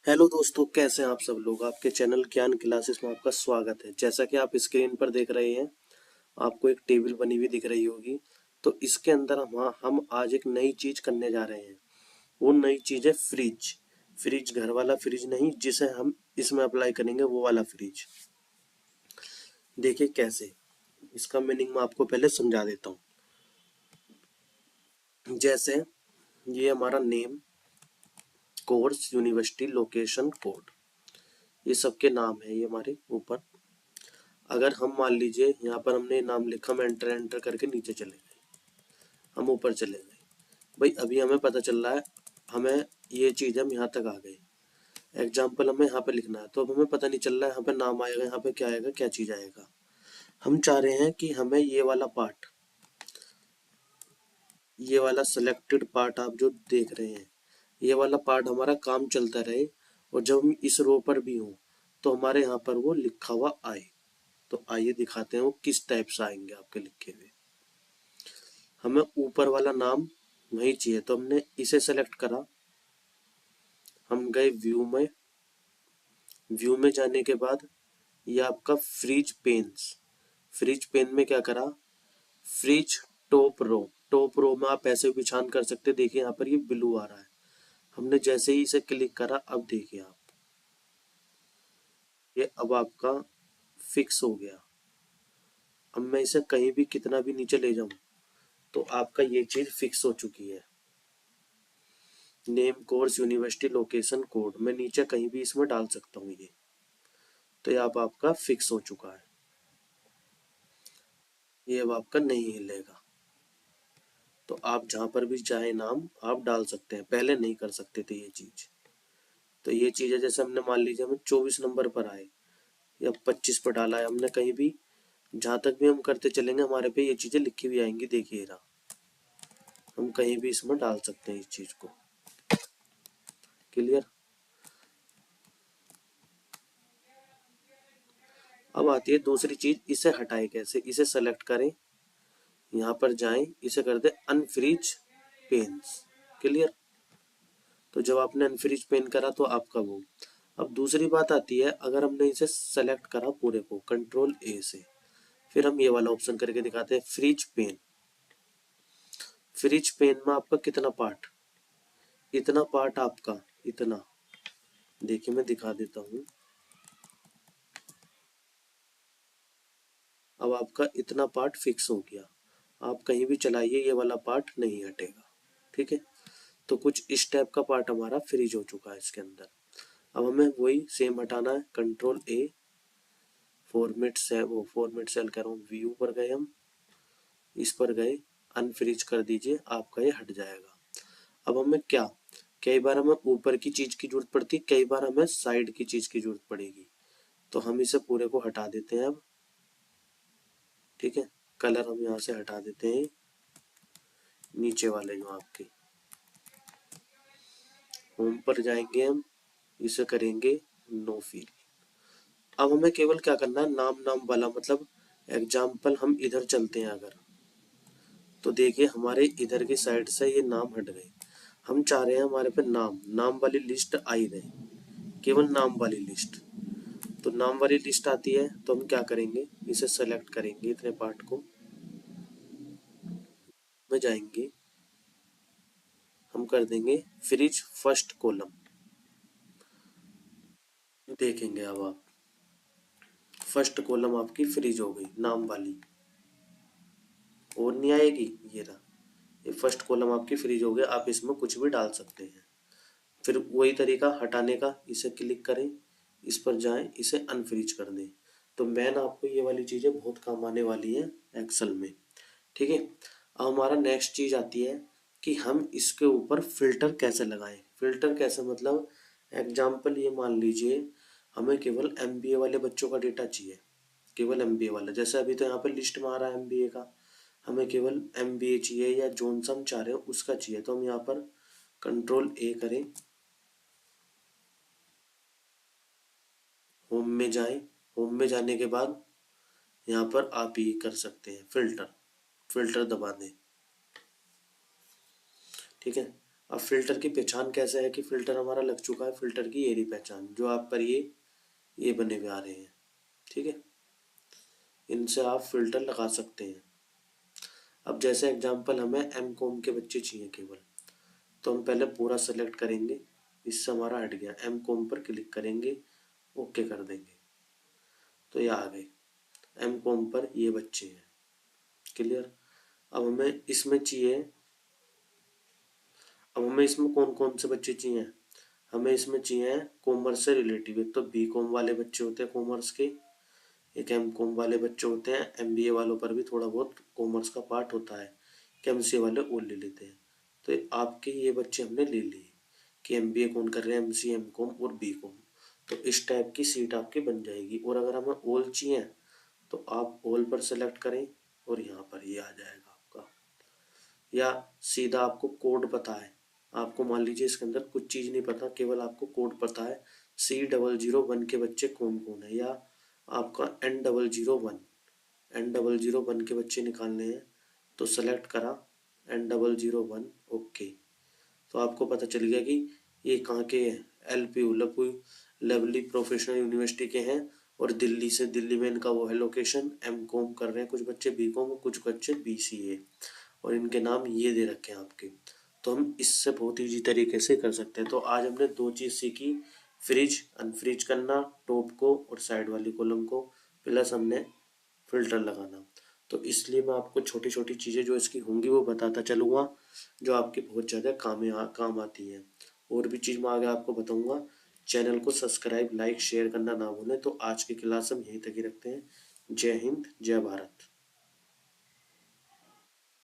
Hello दोस्तों, कैसे हैं आप सब लोग। आपके चैनल ज्ञान क्लासेस में आपका स्वागत है। जैसा कि आप स्क्रीन पर देख रहे हैं, आपको एक टेबल बनी हुई दिख रही होगी। तो इसके अंदर हम आज एक नई चीज करने जा रहे हैं। वो नई चीज है फ्रिज। फ्रिज घर वाला फ्रिज नहीं, जिसे हम इसमें अप्लाई करेंगे वो वाला फ्रिज। देखिए कैसे, इसका मीनिंग मैं आपको पहले समझा देता हूँ। जैसे ये हमारा name, course, university, location, code, ये सबके नाम है। ये हमारे ऊपर, अगर हम मान लीजिए यहाँ पर हमने नाम लिखा, हम एंटर एंटर करके नीचे चले गए, हम ऊपर चले गए। भाई अभी हमें पता चल रहा है, हमें ये चीज़ हम यहाँ तक आ गए। एग्जाम्पल हमें यहाँ पे लिखना है, तो अब हमें पता नहीं चल रहा है यहाँ पे नाम आएगा, यहाँ पे क्या आएगा, क्या चीज़ आएगा। हम चाह रहे हैं कि हमें ये वाला पार्ट, ये वाला सिलेक्टेड पार्ट आप जो देख रहे हैं, ये वाला पार्ट हमारा काम चलता रहे, और जब हम इस रो पर भी हों तो हमारे यहाँ पर वो लिखा हुआ आए। तो आइए दिखाते हैं वो किस टाइप से आएंगे आपके लिखे हुए। हमें ऊपर वाला नाम वही चाहिए, तो हमने इसे सेलेक्ट करा। हम गए व्यू में, व्यू में जाने के बाद ये आपका फ्रिज पेन्स, फ्रिज पेन में क्या करा, fridge top row, top row में आप ऐसे भी छान कर सकते। देखिए यहाँ पर ये ब्लू आ रहा है, हमने जैसे ही इसे क्लिक करा, अब देखिए आप, ये अब आपका फिक्स हो गया। अब मैं इसे कहीं भी कितना भी नीचे ले जाऊं तो आपका ये चीज फिक्स हो चुकी है। Name, course, university, location, code, मैं नीचे कहीं भी इसमें डाल सकता हूँ ये। तो ये अब आपका फिक्स हो चुका है, ये अब आपका नहीं हिलेगा। तो आप जहां पर भी चाहे नाम आप डाल सकते हैं, पहले नहीं कर सकते थे ये चीज। तो ये चीज है, जैसे हमने मान लीजिए हम 24 नंबर पर आए या 25 पर डाला है, हमने कहीं भी, जहां तक भी हम करते चलेंगे हमारे पे ये चीजें लिखी हुई आएंगी। देखिए रहा, हम कहीं भी इसमें डाल सकते हैं इस चीज को। क्लियर। अब आती है दूसरी चीज, इसे हटाए कैसे। इसे सेलेक्ट करें, यहाँ पर जाएं, इसे कर दे अनफ्रीज पेन्स। क्लियर। तो जब आपने अनफ्रीज पेन करा तो आपका वो। अब दूसरी बात आती है, अगर हमने इसे सेलेक्ट करा पूरे को कंट्रोल ए से, फिर हम ये वाला ऑप्शन करके दिखाते हैं फ्रिज पेन। फ्रिज पेन में आपका कितना पार्ट, इतना पार्ट आपका, इतना, देखिए मैं दिखा देता हूँ। अब आपका इतना पार्ट फिक्स हो गया, आप कहीं भी चलाइए ये वाला पार्ट नहीं हटेगा। ठीक है। तो कुछ इस टाइप का पार्ट हमारा फ्रीज हो चुका है इसके अंदर। अब हमें वही सेम हटाना है, कंट्रोल ए, फॉर्मेट से वो फॉर्मेट सेल कर रहा हूँ, व्यू पर गए हम, इस पर गए, अनफ्रीज कर दीजिए, आपका ये हट जाएगा। अब हमें क्या, कई बार हमें ऊपर की चीज की जरूरत पड़ती, कई बार हमें साइड की चीज की जरूरत पड़ेगी। तो हम इसे पूरे को हटा देते हैं अब। ठीक है। कलर हम यहाँ से हटा देते हैं, नीचे वाले जो आपके, होम पर जाएंगे हम, इसे करेंगे नो फील। अब हमें केवल क्या करना है, नाम नाम वाला, मतलब एग्जाम्पल हम इधर चलते हैं अगर, तो देखिए हमारे इधर की साइड से ये नाम हट गए। हम चाह रहे हैं हमारे पे नाम, नाम वाली लिस्ट आई रहे, केवल नाम वाली लिस्ट। तो नाम वाली लिस्ट आती है तो हम क्या करेंगे, इसे सेलेक्ट करेंगे, इतने पार्ट को में जाएंगे, हम कर देंगे फ्रिज फर्स्ट कॉलम। देखेंगे अब आप, फर्स्ट कॉलम आपकी फ्रिज हो गई नाम वाली, और नहीं आएगी। ये रहा, ये फर्स्ट कॉलम आपकी फ्रिज हो गया। आप इसमें कुछ भी डाल सकते हैं। फिर वही तरीका हटाने का, इसे क्लिक करें, इस पर जाएं, इसे अनफ्रीज कर दें। तो मैन आपको ये वाली चीजें बहुत काम आने वाली है एक्सेल में। ठीक है। अब हमारा नेक्स्ट चीज आती है कि हम इसके ऊपर फिल्टर कैसे लगाएं। फिल्टर कैसे मतलब, एग्जाम्पल ये मान लीजिए हमें केवल एमबीए वाले बच्चों का डेटा चाहिए, केवल एमबीए वाला। जैसे अभी तो यहाँ पे लिस्ट में आ रहा है एमबीए का, हमें केवल एमबीए चाहिए या जोन सा हम चाह रहे हो उसका चाहिए। तो हम यहाँ पर कंट्रोल ए करें, होम में जाएं, होम में जाने के बाद यहाँ पर आप ये कर सकते हैं फिल्टर, फिल्टर दबा दें। ठीक है। अब फिल्टर की पहचान कैसे है कि फिल्टर हमारा लग चुका है, फिल्टर की ये रही पहचान जो आप पर ये बने हुए आ रहे हैं, ठीक है। इनसे आप फिल्टर लगा सकते हैं। अब जैसे एग्जांपल हमें एम कॉम के बच्चे चाहिए केवल, तो हम पहले पूरा सेलेक्ट करेंगे, इससे हमारा हट गया, एम कॉम पर क्लिक करेंगे, ओके कर देंगे, तो ये आ गए एम कॉम पर ये बच्चे हैं। क्लियर। अब हमें इसमें चाहिए, अब हमें इसमें कौन कौन से बच्चे चाहिए, हमें इसमें चाहिए कॉमर्स से रिलेटिव। एक तो बी कॉम वाले बच्चे होते हैं कॉमर्स के, एक एम कॉम वाले बच्चे होते हैं, एमबीए वालों पर भी थोड़ा बहुत कॉमर्स का पार्ट होता है कि एमसीए वाले और ले लेते हैं। तो आपके ये बच्चे हमने ले लिए कि एमबीए कौन कर रहे हैं, एमसीए, एमकॉम और बीकॉम, तो इस टाइप की सीट आपकी बन जाएगी। और अगर हमें ऑल चाहिए तो आप ऑल पर सेलेक्ट करें और यहाँ पर ये आ जाएगा आपका। या सीधा आपको कोड पता है, आपको मान लीजिए इसके अंदर कुछ चीज़ नहीं पता, केवल आपको कोड पता है C001 के बच्चे कौन कौन है, या आपका N001 के बच्चे निकालने हैं, तो सेलेक्ट करा N001, ओके। तो आपको पता चल गया कि ये कहाँ के हैं, LPU लवली प्रोफेशनल यूनिवर्सिटी के हैं, और दिल्ली से, दिल्ली में इनका वो है लोकेशन। M.Com कर रहे हैं कुछ बच्चे, B.Com, कुछ बच्चे BCA, और इनके नाम ये दे रखे हैं आपके। तो हम इससे बहुत ईजी तरीके से कर सकते हैं। तो आज हमने दो चीज़ सीखी, फ्रिज अनफ्रिज करना टॉप को और साइड वाली कॉलम को, प्लस हमने फिल्टर लगाना। तो इसलिए मैं आपको छोटी छोटी चीज़ें जो इसकी होंगी वो बताता चलूँगा, जो आपकी बहुत ज़्यादा काम आती हैं। और भी चीज़ मैं आगे आपको बताऊँगा। चैनल को सब्सक्राइब, लाइक, शेयर करना ना भूलें। तो आज की क्लास हम यहीं तक ही रखते हैं। जय हिंद, जय भारत।